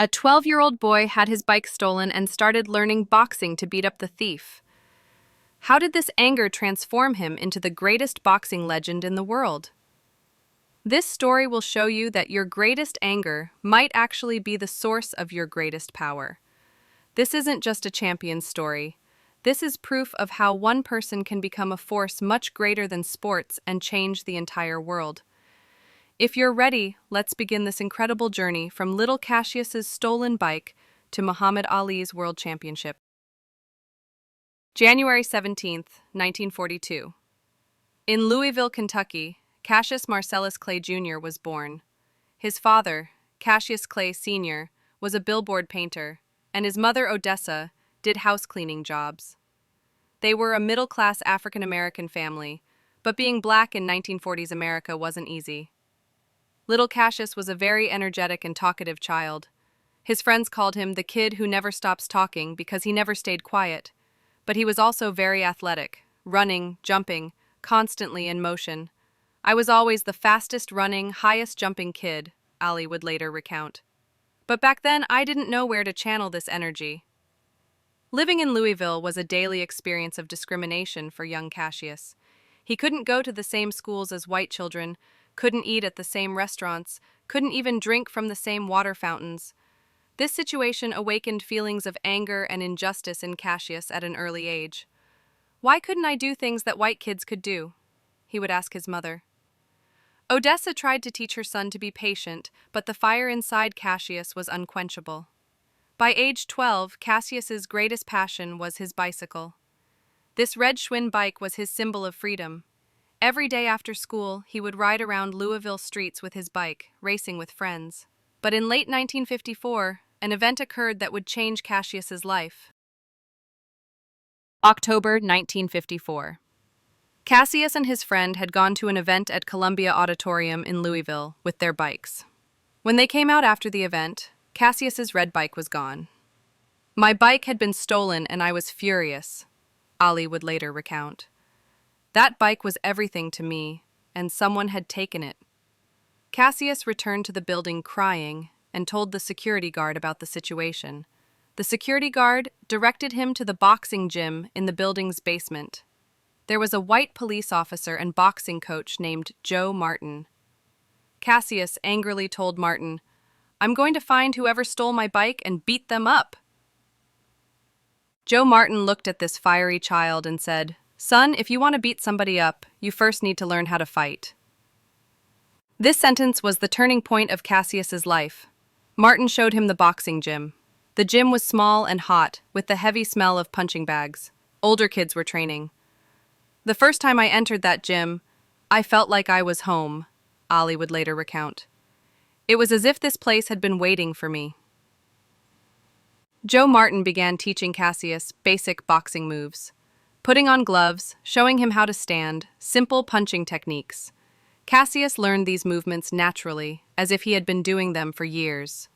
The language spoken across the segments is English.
A 12-year-old boy had his bike stolen and started learning boxing to beat up the thief. How did this anger transform him into the greatest boxing legend in the world? This story will show you that your greatest anger might actually be the source of your greatest power. This isn't just a champion's story. This is proof of how one person can become a force much greater than sports and change the entire world. If you're ready, let's begin this incredible journey from little Cassius's stolen bike to Muhammad Ali's World Championship. January 17th, 1942. In Louisville, Kentucky, Cassius Marcellus Clay Jr. was born. His father, Cassius Clay Sr., was a billboard painter, and his mother, Odessa, did house cleaning jobs. They were a middle-class African-American family, but being black in 1940s America wasn't easy. Little Cassius was a very energetic and talkative child. His friends called him the kid who never stops talking because he never stayed quiet. But he was also very athletic, running, jumping, constantly in motion. "I was always the fastest running, highest jumping kid," Ali would later recount. But back then, I didn't know where to channel this energy. Living in Louisville was a daily experience of discrimination for young Cassius. He couldn't go to the same schools as white children, couldn't eat at the same restaurants, couldn't even drink from the same water fountains. This situation awakened feelings of anger and injustice in Cassius at an early age. "Why couldn't I do things that white kids could do?" he would ask his mother. Odessa tried to teach her son to be patient, but the fire inside Cassius was unquenchable. By age 12, Cassius's greatest passion was his bicycle. This red Schwinn bike was his symbol of freedom. Every day after school, he would ride around Louisville streets with his bike, racing with friends. But in late 1954, an event occurred that would change Cassius's life. October 1954. Cassius and his friend had gone to an event at Columbia Auditorium in Louisville with their bikes. When they came out after the event, Cassius's red bike was gone. "My bike had been stolen and I was furious," Ali would later recount. "That bike was everything to me, and someone had taken it." Cassius returned to the building crying and told the security guard about the situation. The security guard directed him to the boxing gym in the building's basement. There was a white police officer and boxing coach named Joe Martin. Cassius angrily told Martin, "I'm going to find whoever stole my bike and beat them up." Joe Martin looked at this fiery child and said, "Son, if you want to beat somebody up, you first need to learn how to fight." This sentence was the turning point of Cassius's life. Martin showed him the boxing gym. The gym was small and hot, with the heavy smell of punching bags. Older kids were training. "The first time I entered that gym, I felt like I was home," Ali would later recount. "It was as if this place had been waiting for me." Joe Martin began teaching Cassius basic boxing moves. Putting on gloves, showing him how to stand, simple punching techniques. Cassius learned these movements naturally, as if he had been doing them for years.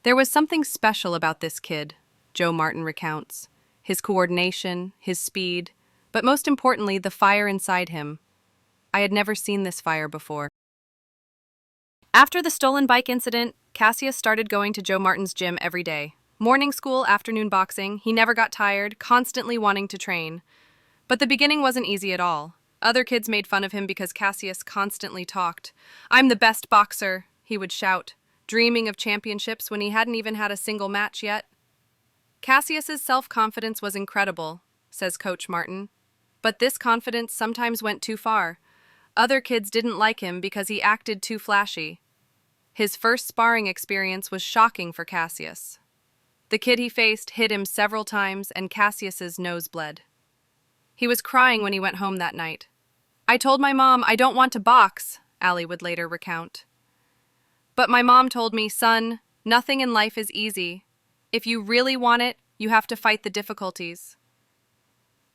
"There was something special about this kid," Joe Martin recounts. "His coordination, his speed, but most importantly, the fire inside him. I had never seen this fire before." After the stolen bike incident, Cassius started going to Joe Martin's gym every day. Morning school, afternoon boxing, he never got tired, constantly wanting to train. But the beginning wasn't easy at all. Other kids made fun of him because Cassius constantly talked. "I'm the best boxer," he would shout, dreaming of championships when he hadn't even had a single match yet. Cassius's self-confidence was incredible, says Coach Martin. But this confidence sometimes went too far. Other kids didn't like him because he acted too flashy. His first sparring experience was shocking for Cassius. The kid he faced hit him several times and Cassius's nose bled. He was crying when he went home that night. "I told my mom I don't want to box," Ali would later recount. "But my mom told me, son, nothing in life is easy. If you really want it, you have to fight the difficulties."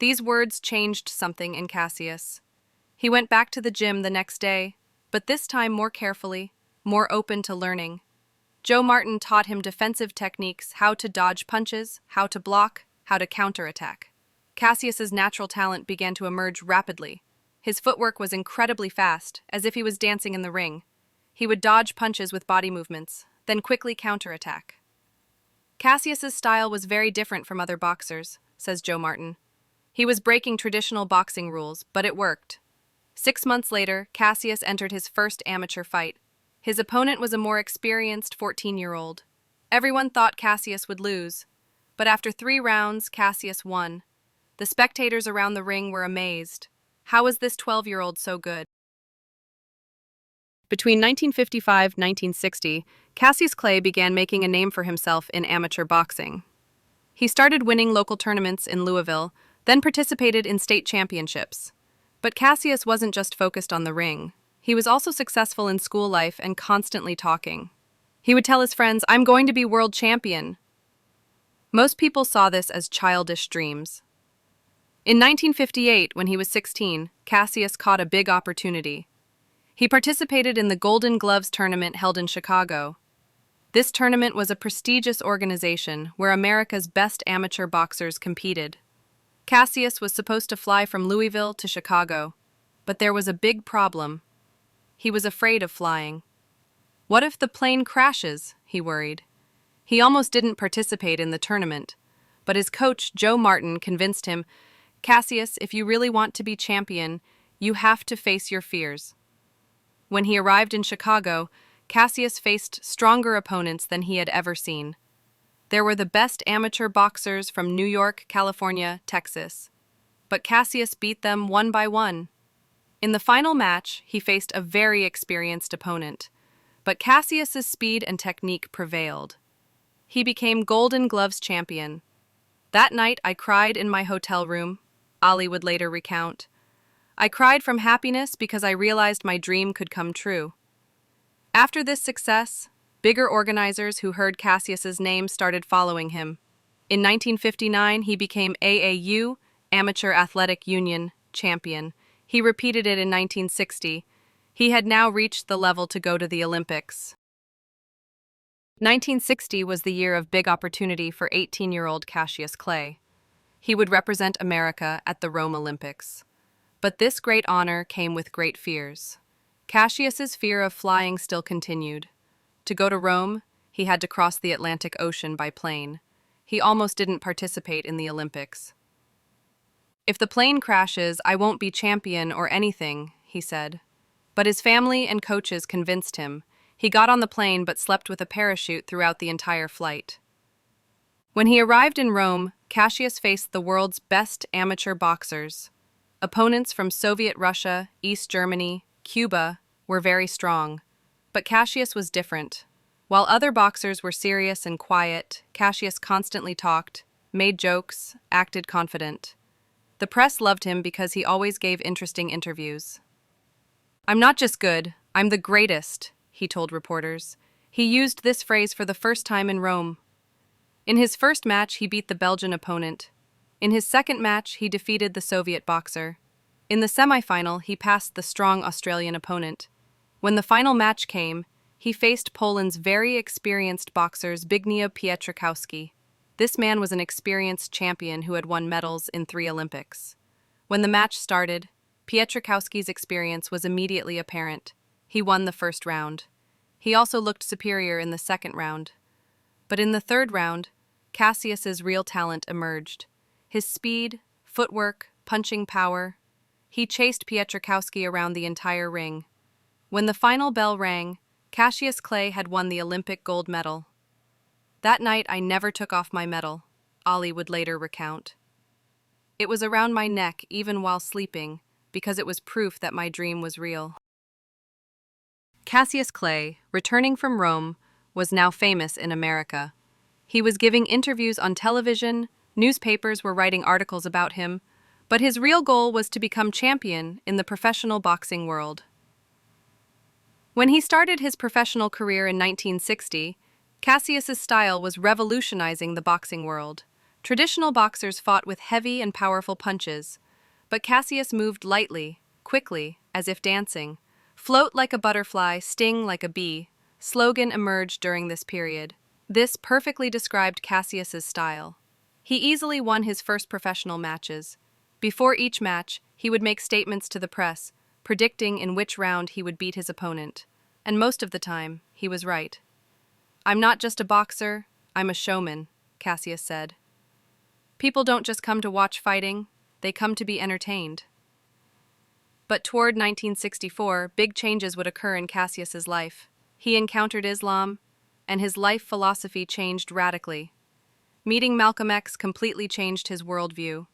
These words changed something in Cassius. He went back to the gym the next day, but this time more carefully, more open to learning. Joe Martin taught him defensive techniques, how to dodge punches, how to block, how to counterattack. Cassius's natural talent began to emerge rapidly. His footwork was incredibly fast, as if he was dancing in the ring. He would dodge punches with body movements, then quickly counterattack. Cassius's style was very different from other boxers, says Joe Martin. He was breaking traditional boxing rules, but it worked. 6 months later, Cassius entered his first amateur fight. His opponent was a more experienced 14-year-old. Everyone thought Cassius would lose, but after 3 rounds, Cassius won. The spectators around the ring were amazed. How was this 12-year-old so good? Between 1955 and 1960, Cassius Clay began making a name for himself in amateur boxing. He started winning local tournaments in Louisville, then participated in state championships. But Cassius wasn't just focused on the ring. He was also successful in school life and constantly talking. He would tell his friends, "I'm going to be world champion." Most people saw this as childish dreams. In 1958, when he was 16, Cassius caught a big opportunity. He participated in the Golden Gloves tournament held in Chicago. This tournament was a prestigious organization where America's best amateur boxers competed. Cassius was supposed to fly from Louisville to Chicago, but there was a big problem. He was afraid of flying. What if the plane crashes? He worried. He almost didn't participate in the tournament, but his coach, Joe Martin, convinced him, "Cassius, if you really want to be champion, you have to face your fears." When he arrived in Chicago, Cassius faced stronger opponents than he had ever seen. There were the best amateur boxers from New York, California, Texas. But Cassius beat them one by one. In the final match, he faced a very experienced opponent, but Cassius's speed and technique prevailed. He became Golden Gloves champion. "That night, I cried in my hotel room," Ali would later recount. "I cried from happiness because I realized my dream could come true." After this success, bigger organizers who heard Cassius's name started following him. In 1959, he became AAU, Amateur Athletic Union, champion. He repeated it in 1960. He had now reached the level to go to the Olympics. 1960 was the year of big opportunity for 18-year-old Cassius Clay. He would represent America at the Rome Olympics. But this great honor came with great fears. Cassius's fear of flying still continued. To go to Rome, he had to cross the Atlantic Ocean by plane. He almost didn't participate in the Olympics. "If the plane crashes, I won't be champion or anything," he said. But his family and coaches convinced him. He got on the plane but slept with a parachute throughout the entire flight. When he arrived in Rome, Cassius faced the world's best amateur boxers. Opponents from Soviet Russia, East Germany, Cuba were very strong. But Cassius was different. While other boxers were serious and quiet, Cassius constantly talked, made jokes, acted confident. The press loved him because he always gave interesting interviews. "I'm not just good, I'm the greatest," he told reporters. He used this phrase for the first time in Rome. In his first match, he beat the Belgian opponent. In his second match, he defeated the Soviet boxer. In the semifinal, he passed the strong Australian opponent. When the final match came, he faced Poland's very experienced boxer Zbigniew Pietrzakowski. This man was an experienced champion who had won medals in 3 Olympics. When the match started, Pietrzakowski's experience was immediately apparent. He won the first round. He also looked superior in the second round. But in the third round, Cassius's real talent emerged. His speed, footwork, punching power. He chased Pietrzakowski around the entire ring. When the final bell rang, Cassius Clay had won the Olympic gold medal. "That night I never took off my medal," Ali would later recount. "It was around my neck even while sleeping, because it was proof that my dream was real." Cassius Clay, returning from Rome, was now famous in America. He was giving interviews on television, newspapers were writing articles about him, but his real goal was to become champion in the professional boxing world. When he started his professional career in 1960, Cassius's style was revolutionizing the boxing world. Traditional boxers fought with heavy and powerful punches, but Cassius moved lightly, quickly, as if dancing. "Float like a butterfly, sting like a bee," slogan emerged during this period. This perfectly described Cassius's style. He easily won his first professional matches. Before each match, he would make statements to the press, predicting in which round he would beat his opponent. And most of the time, he was right. "I'm not just a boxer, I'm a showman," Cassius said. "People don't just come to watch fighting, they come to be entertained." But toward 1964, big changes would occur in Cassius's life. He encountered Islam, and his life philosophy changed radically. Meeting Malcolm X completely changed his worldview.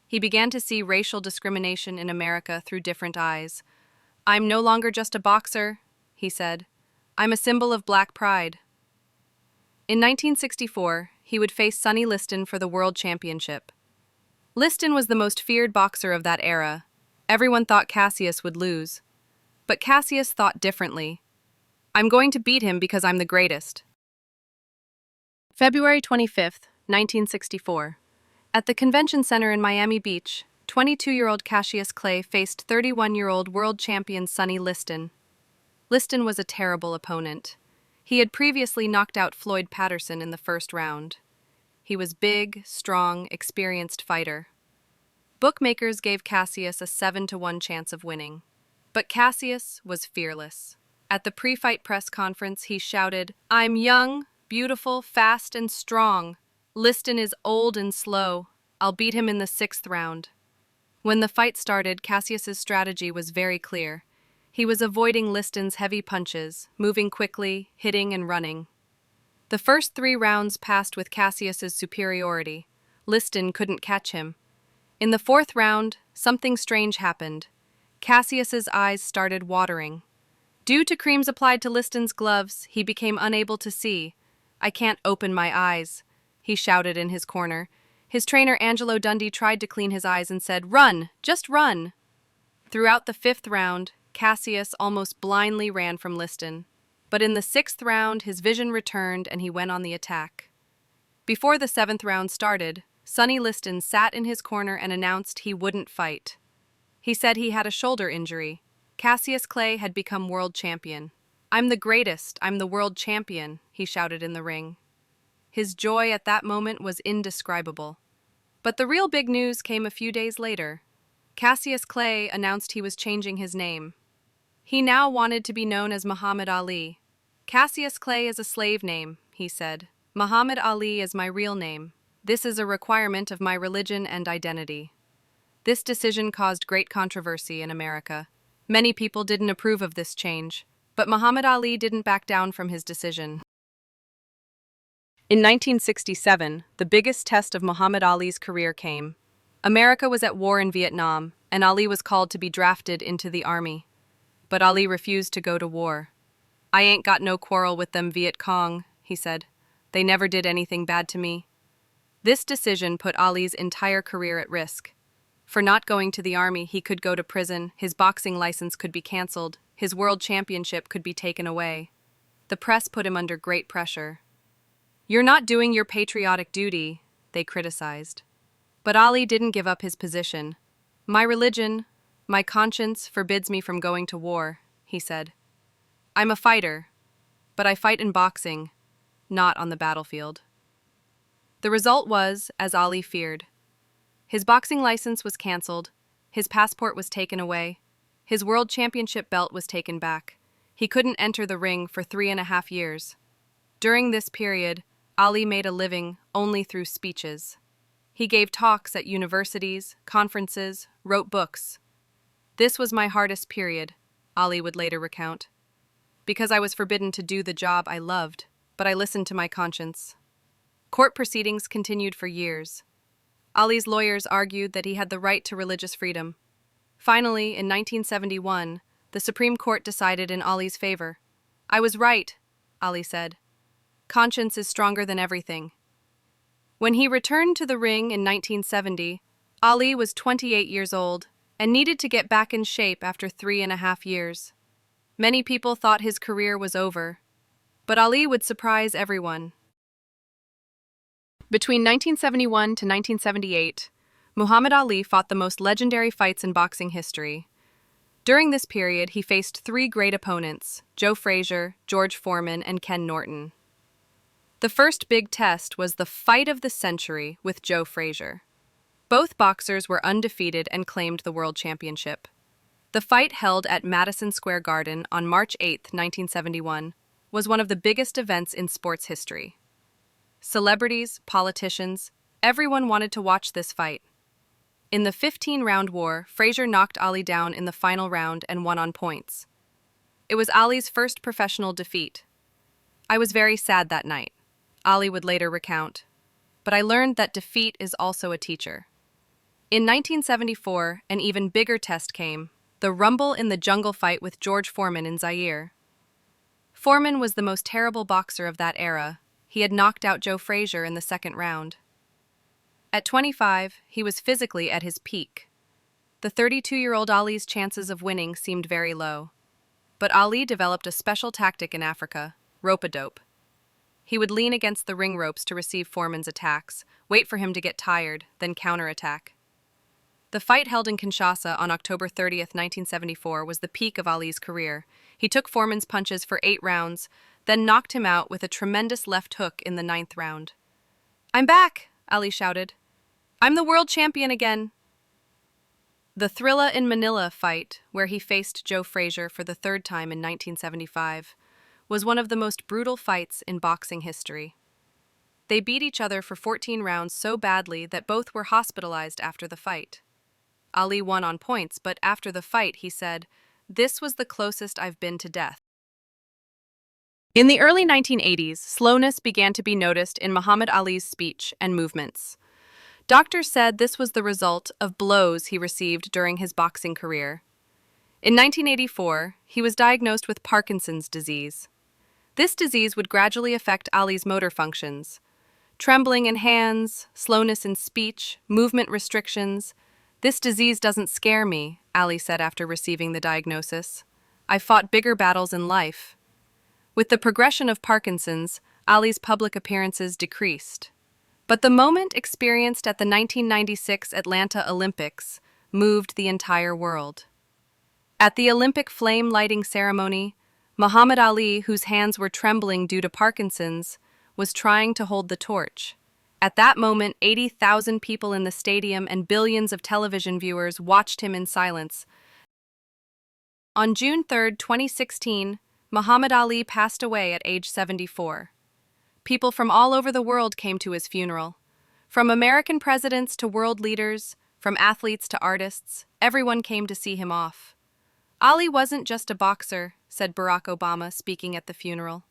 He began to see racial discrimination in America through different eyes. "I'm no longer just a boxer," he said. "I'm a symbol of black pride." In 1964, he would face Sonny Liston for the World Championship. Liston was the most feared boxer of that era. Everyone thought Cassius would lose. But Cassius thought differently. "I'm going to beat him because I'm the greatest." February 25th, 1964. At the convention center in Miami Beach, 22-year-old Cassius Clay faced 31-year-old world champion Sonny Liston. Liston was a terrible opponent. He had previously knocked out Floyd Patterson in the first round. He was big, strong, experienced fighter. Bookmakers gave Cassius a 7-1 chance of winning. But Cassius was fearless. At the pre-fight press conference, he shouted, "I'm young, beautiful, fast, and strong. Liston is old and slow. I'll beat him in the 6th round." When the fight started, Cassius's strategy was very clear. He was avoiding Liston's heavy punches, moving quickly, hitting and running. The first 3 rounds passed with Cassius's superiority. Liston couldn't catch him. In the 4th round, something strange happened. Cassius's eyes started watering. Due to creams applied to Liston's gloves, he became unable to see. "I can't open my eyes," he shouted in his corner. His trainer Angelo Dundee tried to clean his eyes and said, "Run, just run." Throughout the 5th round, Cassius almost blindly ran from Liston. But in the 6th round, his vision returned and he went on the attack. Before the 7th round started, Sonny Liston sat in his corner and announced he wouldn't fight. He said he had a shoulder injury. Cassius Clay had become world champion. "I'm the greatest, I'm the world champion," he shouted in the ring. His joy at that moment was indescribable. But the real big news came a few days later. Cassius Clay announced he was changing his name. He now wanted to be known as Muhammad Ali. "Cassius Clay is a slave name," he said. "Muhammad Ali is my real name. This is a requirement of my religion and identity." This decision caused great controversy in America. Many people didn't approve of this change, but Muhammad Ali didn't back down from his decision. In 1967, the biggest test of Muhammad Ali's career came. America was at war in Vietnam, and Ali was called to be drafted into the army. But Ali refused to go to war. "I ain't got no quarrel with them Viet Cong," he said. "They never did anything bad to me." This decision put Ali's entire career at risk. For not going to the army, he could go to prison, his boxing license could be canceled, his world championship could be taken away. The press put him under great pressure. "You're not doing your patriotic duty," they criticized. But Ali didn't give up his position. "My religion, my conscience forbids me from going to war," he said. "I'm a fighter, but I fight in boxing, not on the battlefield." The result was, as Ali feared. His boxing license was canceled, his passport was taken away, his world championship belt was taken back. He couldn't enter the ring for 3.5 years. During this period, Ali made a living only through speeches. He gave talks at universities, conferences, wrote books. "This was my hardest period," Ali would later recount, "because I was forbidden to do the job I loved, but I listened to my conscience." Court proceedings continued for years. Ali's lawyers argued that he had the right to religious freedom. Finally, in 1971, the Supreme Court decided in Ali's favor. "I was right," Ali said. "Conscience is stronger than everything." When he returned to the ring in 1970, Ali was 28 years old and needed to get back in shape after 3.5 years. Many people thought his career was over, but Ali would surprise everyone. Between 1971 to 1978, Muhammad Ali fought the most legendary fights in boxing history. During this period, he faced 3 great opponents: Joe Frazier, George Foreman, and Ken Norton. The first big test was the fight of the century with Joe Frazier. Both boxers were undefeated and claimed the world championship. The fight, held at Madison Square Garden on March 8, 1971, was one of the biggest events in sports history. Celebrities, politicians, everyone wanted to watch this fight. In the 15-round war, Frazier knocked Ali down in the final round and won on points. It was Ali's first professional defeat. "I was very sad that night," Ali would later recount. "But I learned that defeat is also a teacher." In 1974, an even bigger test came, the Rumble in the Jungle fight with George Foreman in Zaire. Foreman was the most terrible boxer of that era. He had knocked out Joe Frazier in the second round. At 25, he was physically at his peak. The 32-year-old Ali's chances of winning seemed very low. But Ali developed a special tactic in Africa, rope-a-dope. He would lean against the ring ropes to receive Foreman's attacks, wait for him to get tired, then counterattack. The fight held in Kinshasa on October 30th, 1974 was the peak of Ali's career. He took Foreman's punches for 8 rounds, then knocked him out with a tremendous left hook in the 9th round. "I'm back!" Ali shouted. "I'm the world champion again!" The Thrilla in Manila fight, where he faced Joe Frazier for the 3rd time in 1975, was one of the most brutal fights in boxing history. They beat each other for 14 rounds so badly that both were hospitalized after the fight. Ali won on points, but after the fight he said, "This was the closest I've been to death." In the early 1980s, slowness began to be noticed in Muhammad Ali's speech and movements. Doctors said this was the result of blows he received during his boxing career. In 1984, he was diagnosed with Parkinson's disease. This disease would gradually affect Ali's motor functions. Trembling in hands, slowness in speech, movement restrictions. "This disease doesn't scare me," Ali said after receiving the diagnosis. "I fought bigger battles in life." With the progression of Parkinson's, Ali's public appearances decreased. But the moment experienced at the 1996 Atlanta Olympics moved the entire world. At the Olympic flame lighting ceremony, Muhammad Ali, whose hands were trembling due to Parkinson's, was trying to hold the torch. At that moment, 80,000 people in the stadium and billions of television viewers watched him in silence. On June 3, 2016, Muhammad Ali passed away at age 74. People from all over the world came to his funeral. From American presidents to world leaders, from athletes to artists, everyone came to see him off. "Ali wasn't just a boxer," said Barack Obama, speaking at the funeral.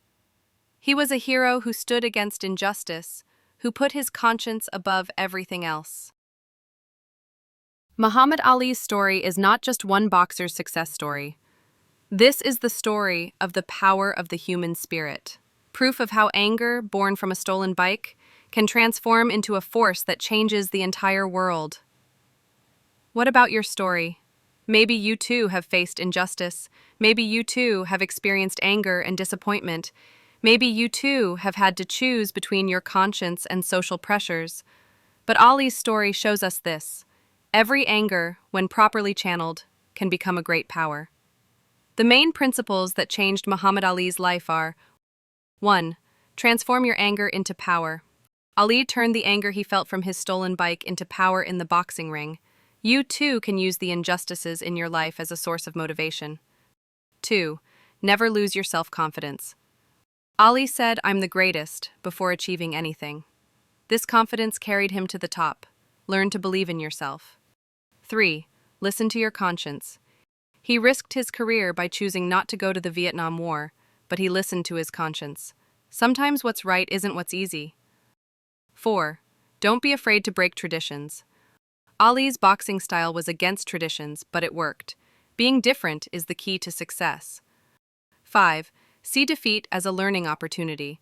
"He was a hero who stood against injustice, who put his conscience above everything else." Muhammad Ali's story is not just one boxer's success story. This is the story of the power of the human spirit. Proof of how anger, born from a stolen bike, can transform into a force that changes the entire world. What about your story? Maybe you too have faced injustice. Maybe you too have experienced anger and disappointment. Maybe you too have had to choose between your conscience and social pressures. But Ali's story shows us this: every anger, when properly channeled, can become a great power. The main principles that changed Muhammad Ali's life are: 1. Transform your anger into power. Ali turned the anger he felt from his stolen bike into power in the boxing ring. You too can use the injustices in your life as a source of motivation. 2. Never lose your self-confidence. Ali said, "I'm the greatest," before achieving anything. This confidence carried him to the top. Learn to believe in yourself. 3. Listen to your conscience. He risked his career by choosing not to go to the Vietnam War, but he listened to his conscience. Sometimes what's right isn't what's easy. 4. Don't be afraid to break traditions. Ali's boxing style was against traditions, but it worked. Being different is the key to success. 5. See defeat as a learning opportunity.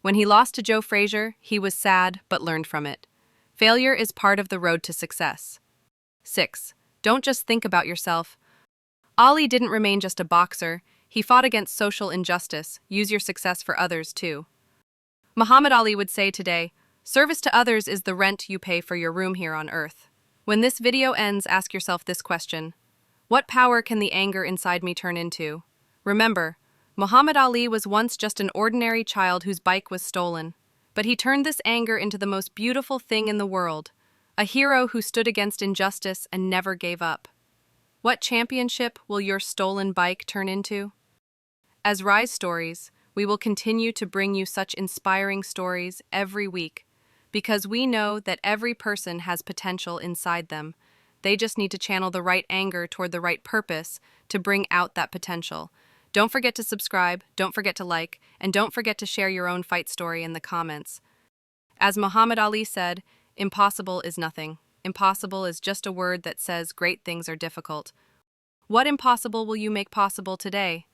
When he lost to Joe Frazier, he was sad but learned from it. Failure is part of the road to success. 6. Don't just think about yourself. Ali didn't remain just a boxer. He fought against social injustice. Use your success for others, too. Muhammad Ali would say today, "Service to others is the rent you pay for your room here on earth." When this video ends, ask yourself this question: what power can the anger inside me turn into? Remember, Muhammad Ali was once just an ordinary child whose bike was stolen. But he turned this anger into the most beautiful thing in the world, a hero who stood against injustice and never gave up. What championship will your stolen bike turn into? As Rise Stories, We will continue to bring you such inspiring stories every week because we know that every person has potential inside them. They just need to channel the right anger toward the right purpose to bring out that potential. Don't forget to subscribe, don't forget to like, and don't forget to share your own fight story in the comments. As Muhammad Ali said, impossible is nothing. Impossible is just a word that says great things are difficult. What impossible will you make possible today?